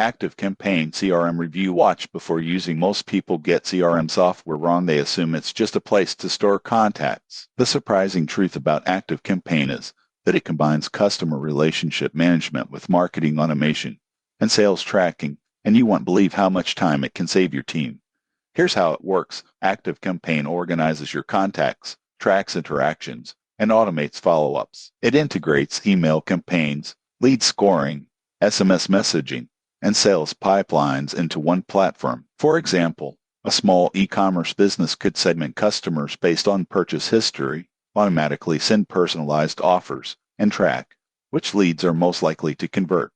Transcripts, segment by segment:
ActiveCampaign CRM review. Watch before using. Most people get CRM software wrong. They assume it's just a place to store contacts. The surprising truth about ActiveCampaign is that it combines customer relationship management with marketing automation and sales tracking, and you won't believe how much time it can save your team. Here's how it works. ActiveCampaign organizes your contacts, tracks interactions, and automates follow-ups. It integrates email campaigns, lead scoring, SMS messaging, and sales pipelines into one platform. For example, a small e-commerce business could segment customers based on purchase history, automatically send personalized offers, and track which leads are most likely to convert.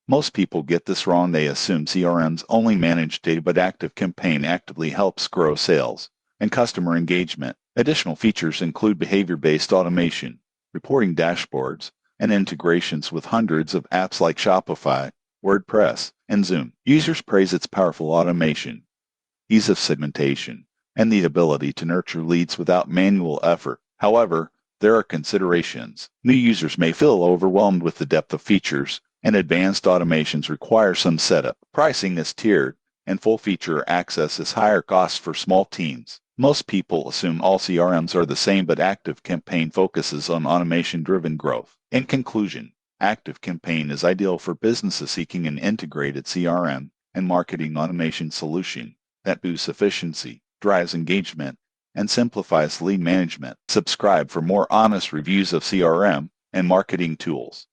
Most people get this wrong. They assume CRMs only manage data, but ActiveCampaign actively helps grow sales and customer engagement. Additional features include behavior-based automation, reporting dashboards, and integrations with hundreds of apps like Shopify, WordPress, and Zoom. Users praise its powerful automation, ease of segmentation, and the ability to nurture leads without manual effort. However, there are considerations. New users may feel overwhelmed with the depth of features, and advanced automations require some setup. Pricing is tiered, and full feature access is higher cost for small teams. Most people assume all CRMs are the same, but ActiveCampaign focuses on automation-driven growth. In conclusion, ActiveCampaign is ideal for businesses seeking an integrated CRM and marketing automation solution that boosts efficiency, drives engagement, and simplifies lead management. Subscribe for more honest reviews of CRM and marketing tools.